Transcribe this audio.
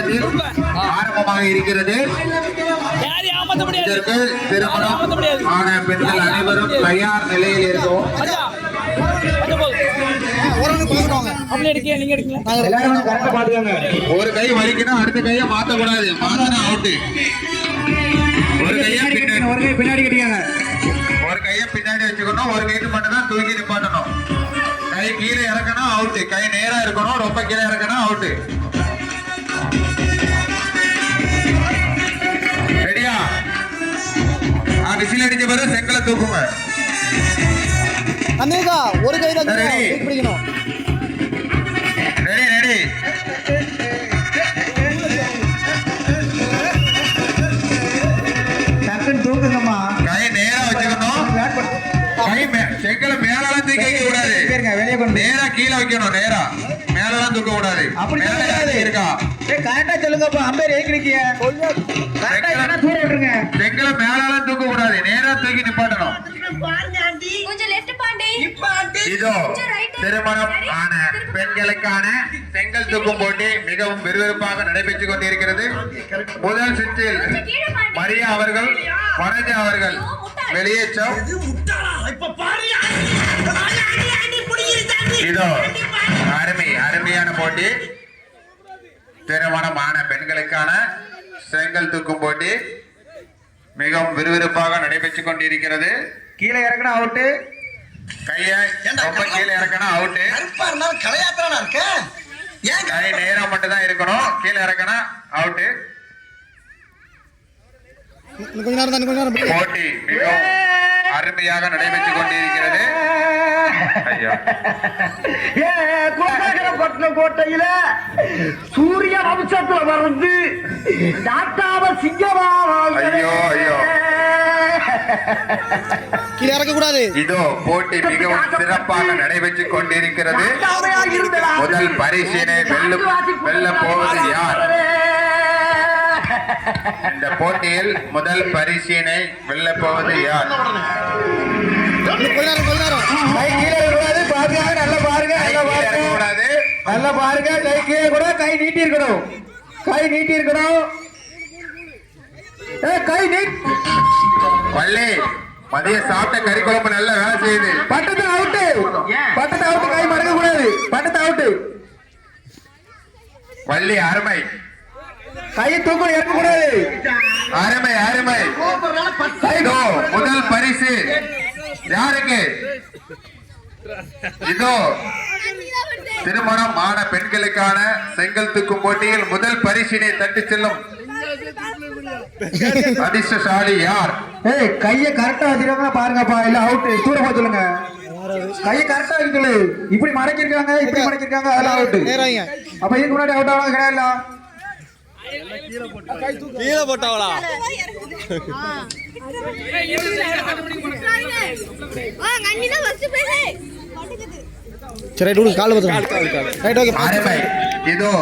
நேரத்தில் ஆரம்பமாக இருக்கிறது. இதற்கு திருமணம் ஆன பெண்கள் அனைவரும் தயார் நிலையில் இருக்கும். ஒரு கை வலிக்கணும், அடுத்த கையை மாத்தக்கூடாது. மாத்தினா அவுட்டு. ஒரு கையை பின்னாடி கட்டிக்காங்க. ஒரு கையை பின்னாடி வச்சுக்கணும். ஒரு கைக்கு மட்டும் தான் தூக்கி நிப்பாட்டணும். கை கீழே இறக்கணும் அவுட்டு. கை நேரா இருக்கணும், ரொம்ப கீழே இறக்கணும் அவுட்டு. ரெடியா? விசில் அடிச்ச பிறகு செங்கலை தூக்குங்க. ஒரு கை தான் பிடிக்கணும். Ready ready. தூக்குங்கம்மா. கை நேரா வச்சுக்கணும். கை செங்கலை மேலாம் தூக்கி வைக்க கூடாது. நேரா கீழே வைக்கணும். நேரா மேலாம் தூக்க கூடாது. இருக்கா? கரெக்டா சொல்லுங்கப்பா. அம்பேர் ஏக்கிருக்கீங்க. செங்கலை மேலாம் தூக்க கூடாது. நேரா தூக்கி நிப்பாட்டணும். இதோ திருமணம் ஆன பெண்களுக்கான செங்கல் தூக்கும் போட்டி மிகவும் விறுவிறுப்பாக நடைபெற்றுக் கொண்டிருக்கிறது. முதல் சுற்றில் மரியா அவர்கள், வனஜா அவர்கள் வெளியேற்றம். இதோ அருமையான போட்டி. திருமணம் ஆன பெண்களுக்கான செங்கல் தூக்கும் போட்டி மிகவும் விறுவிறுப்பாக நடைபெற்றுக் கொண்டிருக்கிறது. கீழே இறக்கணும் அவுட்டு. கையை ரொம்ப கீழே இறக்கணும் அவுட்டு. கை நேரம் மட்டும் தான் இருக்கணும். கீழே இறக்கணும் அவுட்டு. போட்டி மிகவும் அருமையாக நடைபெற்றுக் கொண்டிருக்கிறது. கோட்டையில சூரிய வம்சத்துல வந்து டாக்டாவ சிங்கமா. ஐயோ ஐயோ, கீழே இறக்க கூடாது. இதோ போட்டி மிகவும் சிறப்பாக நடைபெற்றுக் கொண்டிருக்கிறது. முதல் பரிசினை வெல்ல போவது யார்? இந்த போட்டியில் முதல் பரிசினை வெல்ல போவது யார்? நல்லா பாருங்க. கை கீழே கூட கை நீட்டி இருக்கணும். கை நீட்டி இருக்கணும். கை நீட். வள்ளி மதிய சாப்பிட்ட கறி குழம்பு நல்ல வேலை செய்யுது. பட்டத்தை அவுட்டு. பட்டத்தை அவுட்டு. கை மடக்க கூடாது. பட்டத்தை அவுட்டு. வள்ளி அருமை. கையை தூக்க இறக்க கூடாது. அருமை அருமை. இதோ முதல் பரிசு யாருக்கு? இதோ திருமணம் ஆன பெண்களுக்கான செங்கல் தூக்கும் போட்டியில் முதல் பரிசினை தட்டி செல்லும் அதிர்ஷ்டசாலி யார்? கையை கரெக்டா வச்சிருக்காங்க பாருங்கப்பா. இல்ல அவுட். தூர போக சொல்லுங்க. கையை கரெக்டா வைக்க சொல்லு. இப்படி மடக்கிருக்காங்க, இப்படி மடக்கிருக்காங்க, அதெல்லாம் அவுட். அப்ப இதுக்கு முன்னாடி அவுட் ஆகலாம் கிடையாது. கீழே போட்டாவளா? சரி, கால் இதோ